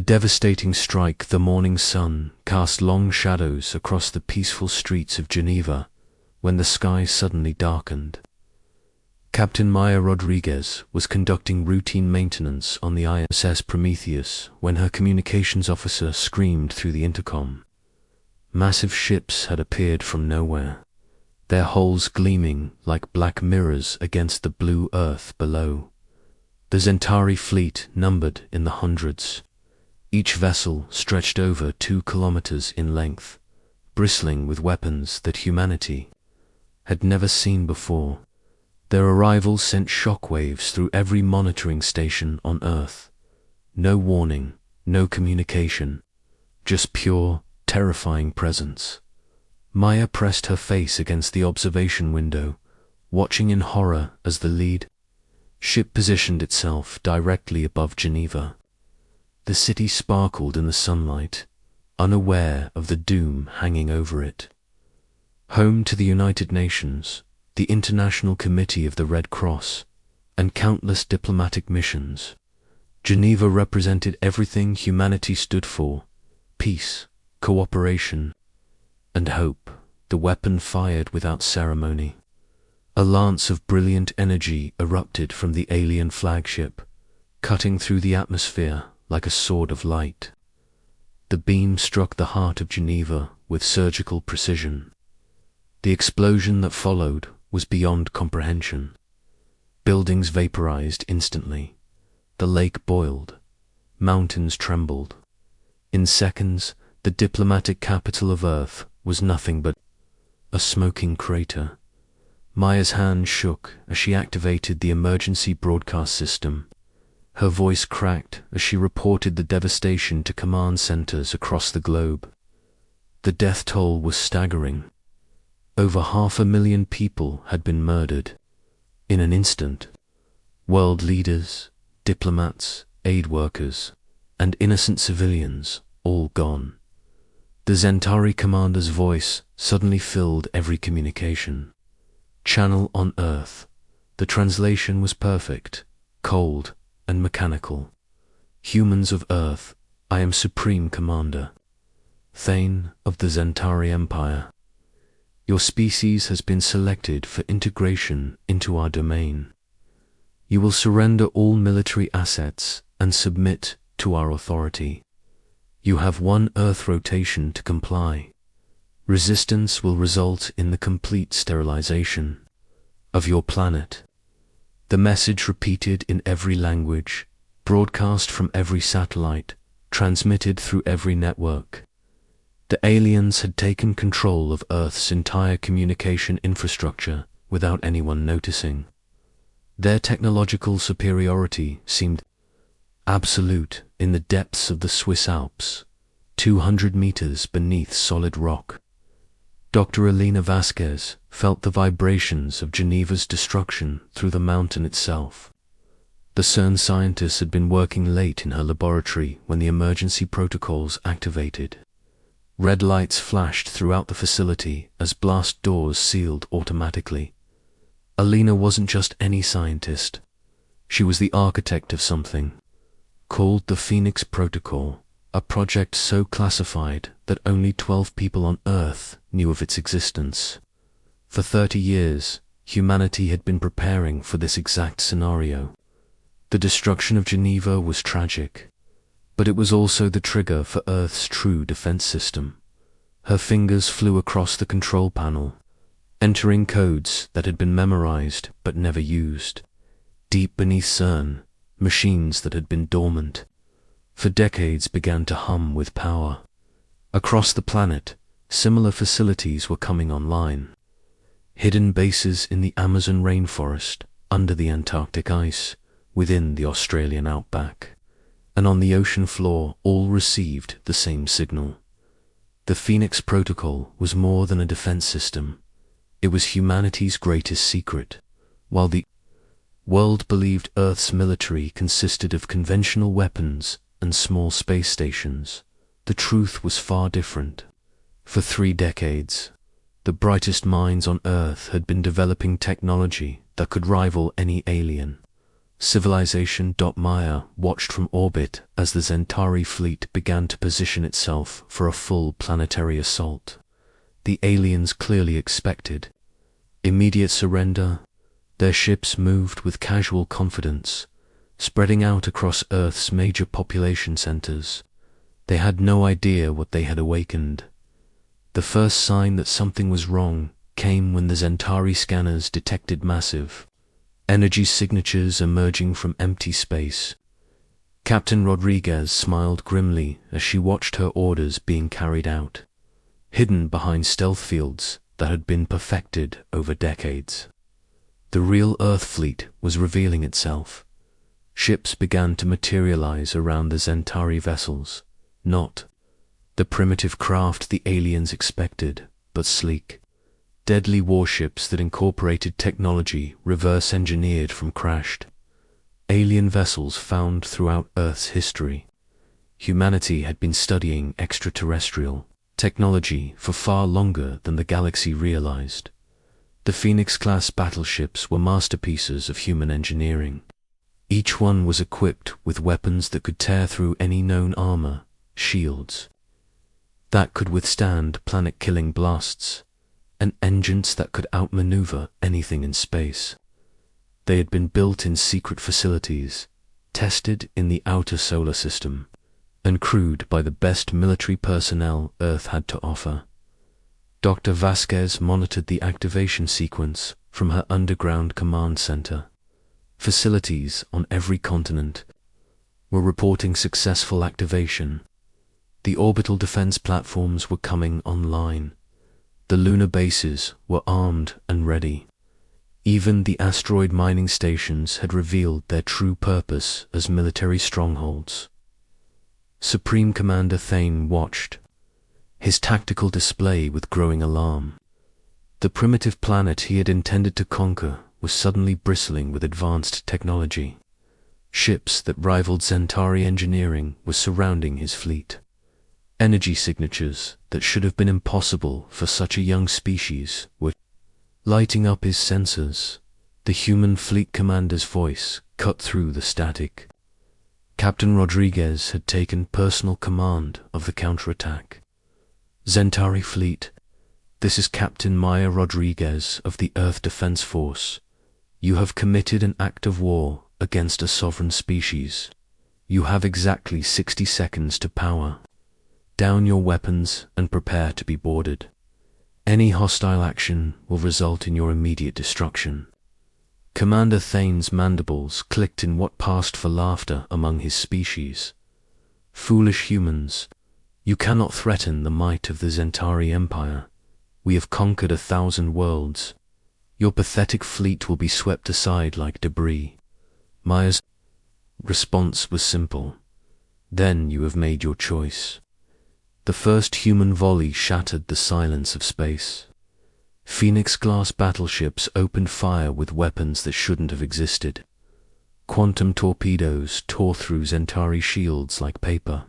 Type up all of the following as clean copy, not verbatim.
The devastating strike, the morning sun, cast long shadows across the peaceful streets of Geneva when the sky suddenly darkened. Captain Maya Rodriguez was conducting routine maintenance on the ISS Prometheus when her communications officer screamed through the intercom. Massive ships had appeared from nowhere, their hulls gleaming like black mirrors against the blue earth below. The Zentari fleet numbered in the hundreds. Each vessel stretched over 2 kilometers in length, bristling with weapons that humanity had never seen before. Their arrival sent shockwaves through every monitoring station on Earth. No warning, no communication, just pure, terrifying presence. Maya pressed her face against the observation window, watching in horror as the lead ship positioned itself directly above Geneva. The city sparkled in the sunlight, unaware of the doom hanging over it. Home to the United Nations, the International Committee of the Red Cross, and countless diplomatic missions, Geneva represented everything humanity stood for: peace, cooperation, and hope. The weapon fired without ceremony. A lance of brilliant energy erupted from the alien flagship, cutting through the atmosphere like a sword of light. The beam struck the heart of Geneva with surgical precision. The explosion that followed was beyond comprehension. Buildings vaporized instantly. The lake boiled. Mountains trembled. In seconds, the diplomatic capital of Earth was nothing but a smoking crater. Maya's hand shook as she activated the emergency broadcast system. Her voice cracked as she reported the devastation to command centers across the globe. The death toll was staggering. Over 500,000 people had been murdered. In an instant, world leaders, diplomats, aid workers, and innocent civilians, all gone. The Zentari commander's voice suddenly filled every communication. Channel on Earth. The translation was perfect, cold, and mechanical. Humans of Earth, I am Supreme Commander. Thane of the Zentari Empire. Your species has been selected for integration into our domain. You will surrender all military assets and submit to our authority. You have 1 Earth rotation to comply. Resistance will result in the complete sterilization of your planet. The message repeated in every language, broadcast from every satellite, transmitted through every network. The aliens had taken control of Earth's entire communication infrastructure without anyone noticing. Their technological superiority seemed absolute in the depths of the Swiss Alps, 200 meters beneath solid rock. Dr. Elena Vasquez felt the vibrations of Geneva's destruction through the mountain itself. The CERN scientists had been working late in her laboratory when the emergency protocols activated. Red lights flashed throughout the facility as blast doors sealed automatically. Elena wasn't just any scientist. She was the architect of something called the Phoenix Protocol, a project so classified that only 12 people on Earth knew of its existence. For 30 years, humanity had been preparing for this exact scenario. The destruction of Geneva was tragic, but it was also the trigger for Earth's true defense system. Her fingers flew across the control panel, entering codes that had been memorized but never used. Deep beneath CERN, machines that had been dormant for decades began to hum with power. Across the planet, similar facilities were coming online. Hidden bases in the Amazon rainforest, under the Antarctic ice, within the Australian outback, and on the ocean floor all received the same signal. The Phoenix Protocol was more than a defense system. It was humanity's greatest secret. While the world believed Earth's military consisted of conventional weapons and small space stations, the truth was far different. For 3 decades, the brightest minds on Earth had been developing technology that could rival any alien. Civilization. Maya watched from orbit as the Centauri fleet began to position itself for a full planetary assault. The aliens clearly expected immediate surrender. Their ships moved with casual confidence, spreading out across Earth's major population centers. They had no idea what they had awakened. The first sign that something was wrong came when the Centauri scanners detected massive energy signatures emerging from empty space. Captain Rodriguez smiled grimly as she watched her orders being carried out, hidden behind stealth fields that had been perfected over decades. The real Earth fleet was revealing itself. Ships began to materialize around the Centauri vessels, not the primitive craft the aliens expected, but sleek, deadly warships that incorporated technology reverse-engineered from crashed alien vessels found throughout Earth's history. Humanity had been studying extraterrestrial technology for far longer than the galaxy realized. The Phoenix-class battleships were masterpieces of human engineering. Each one was equipped with weapons that could tear through any known armor, shields that could withstand planet-killing blasts, and engines that could outmaneuver anything in space. They had been built in secret facilities, tested in the outer solar system, and crewed by the best military personnel Earth had to offer. Dr. Vasquez monitored the activation sequence from her underground command center. Facilities on every continent were reporting successful activation. The orbital defense platforms were coming online. The lunar bases were armed and ready. Even the asteroid mining stations had revealed their true purpose as military strongholds. Supreme Commander Thane watched, his tactical display with growing alarm. The primitive planet he had intended to conquer was suddenly bristling with advanced technology. Ships that rivaled Centauri engineering were surrounding his fleet. Energy signatures that should have been impossible for such a young species were lighting up his sensors. The human fleet commander's voice cut through the static. Captain Rodriguez had taken personal command of the counterattack. Centauri fleet, this is Captain Maya Rodriguez of the Earth Defense Force. You have committed an act of war against a sovereign species. You have exactly 60 seconds to power down your weapons and prepare to be boarded. Any hostile action will result in your immediate destruction. Commander Thane's mandibles clicked in what passed for laughter among his species. Foolish humans, you cannot threaten the might of the Centauri Empire. We have conquered 1,000 worlds. Your pathetic fleet will be swept aside like debris. Maya's response was simple. Then you have made your choice. The first human volley shattered the silence of space. Phoenix-class battleships opened fire with weapons that shouldn't have existed. Quantum torpedoes tore through Centauri shields like paper.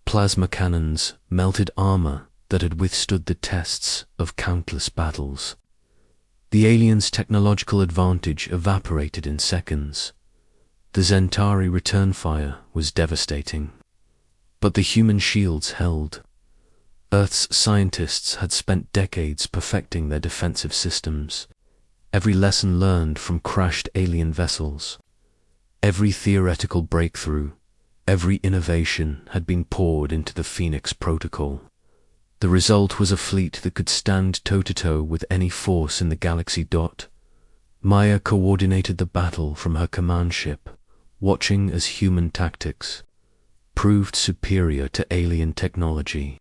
Plasma cannons melted armor that had withstood the tests of countless battles. The aliens' technological advantage evaporated in seconds. The Centauri return fire was devastating. But the human shields held. Earth's scientists had spent decades perfecting their defensive systems. Every lesson learned from crashed alien vessels, every theoretical breakthrough, every innovation had been poured into the Phoenix Protocol. The result was a fleet that could stand toe-to-toe with any force in the galaxy. Maya coordinated the battle from her command ship, watching as human tactics proved superior to alien technology.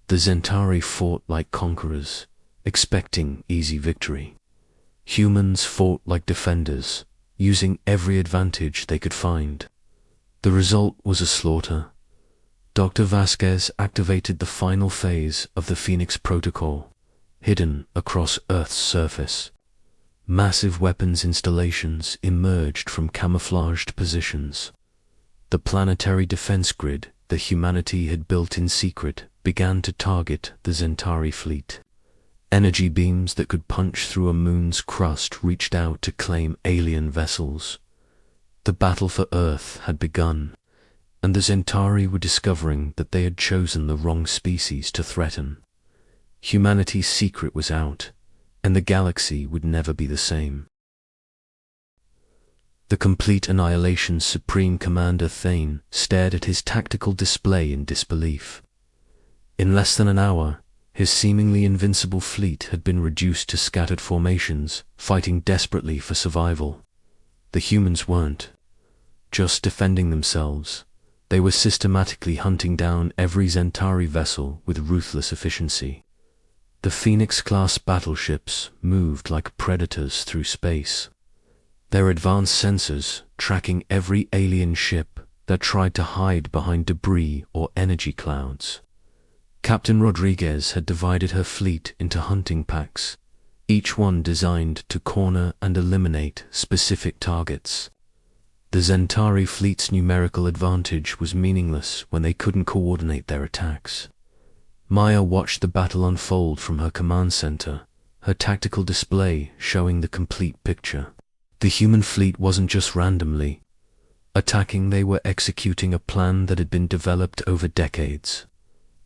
The Centauri fought like conquerors, expecting easy victory. Humans fought like defenders, using every advantage they could find. The result was a slaughter. Dr. Vasquez activated the final phase of the Phoenix Protocol, hidden across Earth's surface. Massive weapons installations emerged from camouflaged positions. The planetary defense grid that humanity had built in secret began to target the Centauri fleet. Energy beams that could punch through a moon's crust reached out to claim alien vessels. The battle for Earth had begun, and the Centauri were discovering that they had chosen the wrong species to threaten. Humanity's secret was out, and the galaxy would never be the same. The Complete Annihilation's Supreme Commander Thane stared at his tactical display in disbelief. In less than an hour, his seemingly invincible fleet had been reduced to scattered formations, fighting desperately for survival. The humans weren't just defending themselves. They were systematically hunting down every Centauri vessel with ruthless efficiency. The Phoenix-class battleships moved like predators through space, their advanced sensors tracking every alien ship that tried to hide behind debris or energy clouds. Captain Rodriguez had divided her fleet into hunting packs, each one designed to corner and eliminate specific targets. The Centauri fleet's numerical advantage was meaningless when they couldn't coordinate their attacks. Maya watched the battle unfold from her command center, her tactical display showing the complete picture. The human fleet wasn't just randomly attacking, they were executing a plan that had been developed over decades.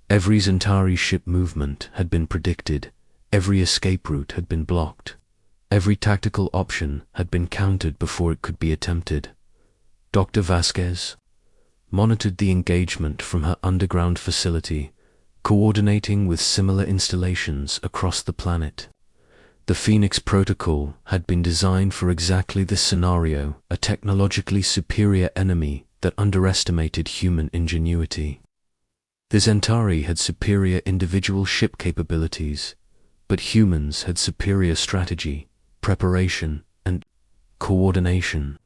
Every Centauri ship movement had been predicted, every escape route had been blocked, every tactical option had been countered before it could be attempted. Dr. Vasquez monitored the engagement from her underground facility, coordinating with similar installations across the planet. The Phoenix Protocol had been designed for exactly this scenario, a technologically superior enemy that underestimated human ingenuity. The Centauri had superior individual ship capabilities, but humans had superior strategy, preparation, and coordination.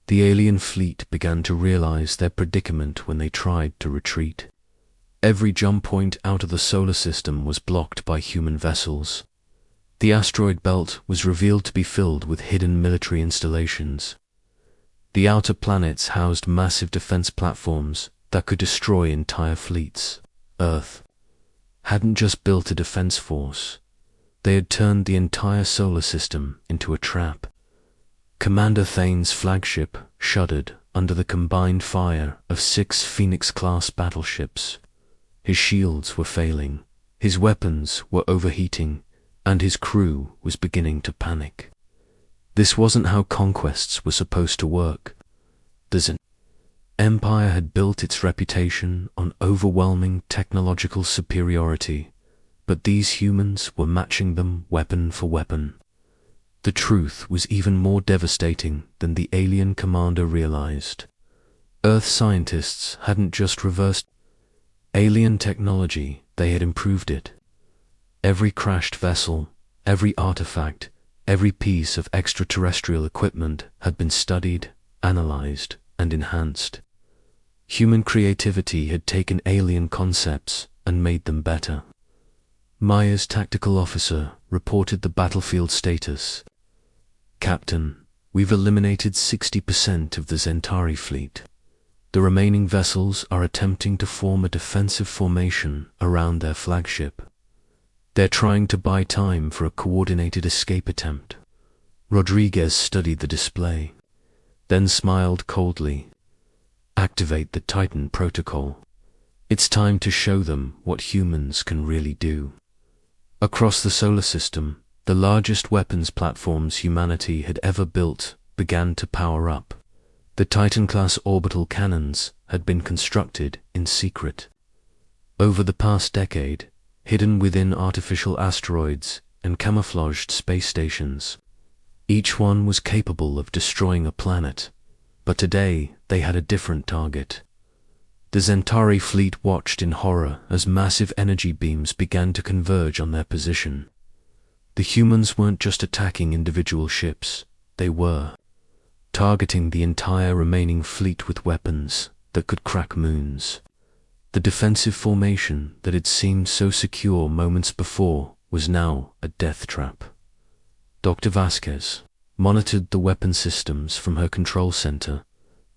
The alien fleet began to realize their predicament when they tried to retreat. Every jump point out of the solar system was blocked by human vessels. The asteroid belt was revealed to be filled with hidden military installations. The outer planets housed massive defense platforms that could destroy entire fleets. Earth hadn't just built a defense force, they had turned the entire solar system into a trap. Commander Thane's flagship shuddered under the combined fire of 6 Phoenix-class battleships. His shields were failing, his weapons were overheating, and his crew was beginning to panic. This wasn't how conquests were supposed to work. The Empire had built its reputation on overwhelming technological superiority, but these humans were matching them weapon for weapon. The truth was even more devastating than the alien commander realized. Earth scientists hadn't just reversed alien technology, they had improved it. Every crashed vessel, every artifact, every piece of extraterrestrial equipment had been studied, analyzed, and enhanced. Human creativity had taken alien concepts and made them better. Maya's tactical officer reported the battlefield status. Captain, we've eliminated 60% of the Centauri fleet. The remaining vessels are attempting to form a defensive formation around their flagship. They're trying to buy time for a coordinated escape attempt. Rodriguez studied the display, then smiled coldly. Activate the Titan Protocol. It's time to show them what humans can really do. Across the solar system, the largest weapons platforms humanity had ever built began to power up. The Titan-class orbital cannons had been constructed in secret. Over the past decade, hidden within artificial asteroids and camouflaged space stations, each one was capable of destroying a planet, but today they had a different target. The Centauri fleet watched in horror as massive energy beams began to converge on their position. The humans weren't just attacking individual ships, they were targeting the entire remaining fleet with weapons that could crack moons. The defensive formation that had seemed so secure moments before was now a death trap. Dr. Vasquez monitored the weapon systems from her control center,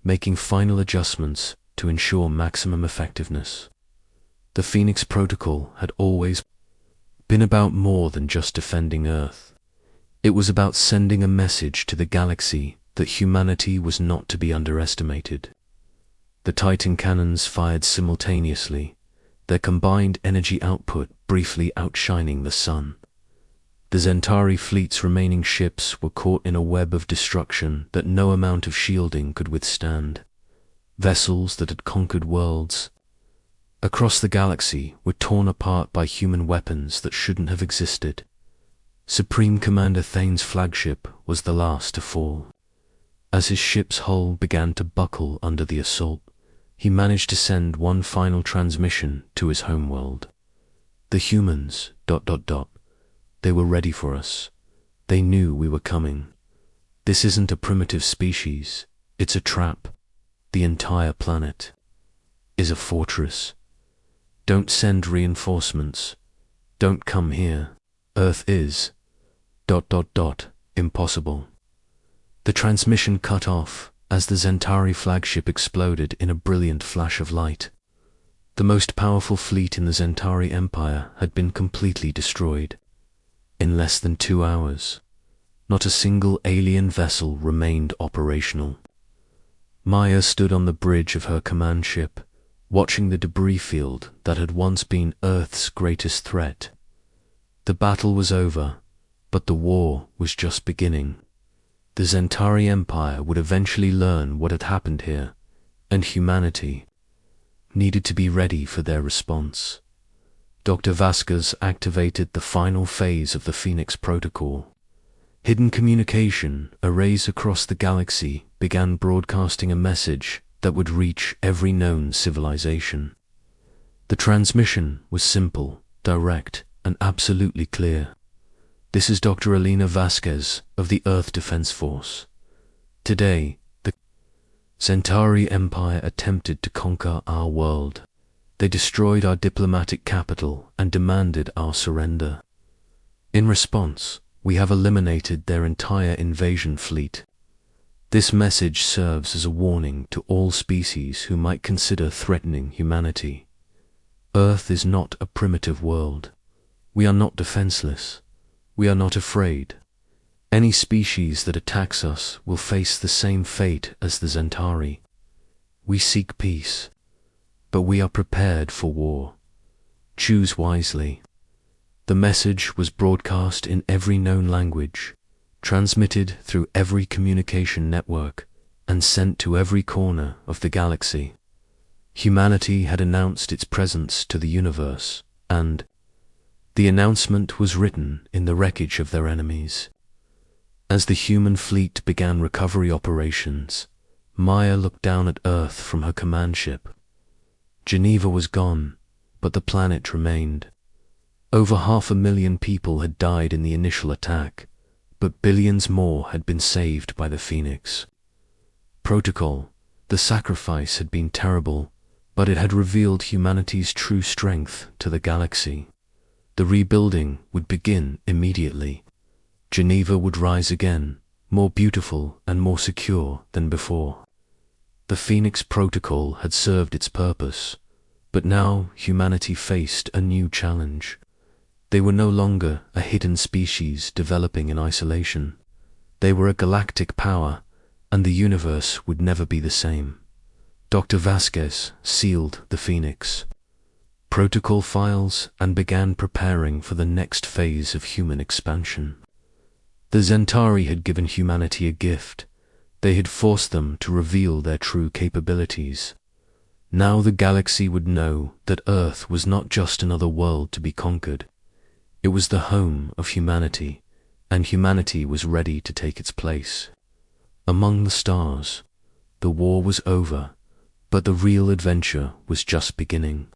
making final adjustments to ensure maximum effectiveness. The Phoenix Protocol had always been about more than just defending Earth. It was about sending a message to the galaxy that humanity was not to be underestimated. The Titan cannons fired simultaneously, their combined energy output briefly outshining the sun. The Zentari fleet's remaining ships were caught in a web of destruction that no amount of shielding could withstand. Vessels that had conquered worlds across the galaxy were torn apart by human weapons that shouldn't have existed. Supreme Commander Thane's flagship was the last to fall. As his ship's hull began to buckle under the assault, he managed to send one final transmission to his homeworld. The humans, ... They were ready for us. They knew we were coming. This isn't a primitive species, it's a trap. The entire planet is a fortress. Don't send reinforcements. Don't come here. Earth is ... impossible. The transmission cut off as the Zentari flagship exploded in a brilliant flash of light. The most powerful fleet in the Zentari Empire had been completely destroyed. In less than 2 hours, not a single alien vessel remained operational. Maya stood on the bridge of her command ship, watching the debris field that had once been Earth's greatest threat. The battle was over, but the war was just beginning. The Zentari Empire would eventually learn what had happened here, and humanity needed to be ready for their response. Dr. Vasquez activated the final phase of the Phoenix Protocol. Hidden communication arrays across the galaxy began broadcasting a message that would reach every known civilization. The transmission was simple, direct, and absolutely clear. This is Dr. Elena Vasquez of the Earth Defense Force. Today, the Zentari Empire attempted to conquer our world. They destroyed our diplomatic capital and demanded our surrender. In response, we have eliminated their entire invasion fleet. This message serves as a warning to all species who might consider threatening humanity. Earth is not a primitive world. We are not defenseless. We are not afraid. Any species that attacks us will face the same fate as the Zentari. We seek peace, but we are prepared for war. Choose wisely. The message was broadcast in every known language, transmitted through every communication network, and sent to every corner of the galaxy. Humanity had announced its presence to the universe, and the announcement was written in the wreckage of their enemies. As the human fleet began recovery operations, Maya looked down at Earth from her command ship. Geneva was gone, but the planet remained. Over 500,000 people had died in the initial attack, but billions more had been saved by the Phoenix. Protocol, the sacrifice had been terrible, but it had revealed humanity's true strength to the galaxy. The rebuilding would begin immediately. Geneva would rise again, more beautiful and more secure than before. The Phoenix Protocol had served its purpose, but now humanity faced a new challenge. They were no longer a hidden species developing in isolation. They were a galactic power, and the universe would never be the same. Dr. Vasquez sealed the Phoenix Protocol files and began preparing for the next phase of human expansion. The Zentari had given humanity a gift. They had forced them to reveal their true capabilities. Now the galaxy would know that Earth was not just another world to be conquered. It was the home of humanity, and humanity was ready to take its place. Among the stars, the war was over, but the real adventure was just beginning.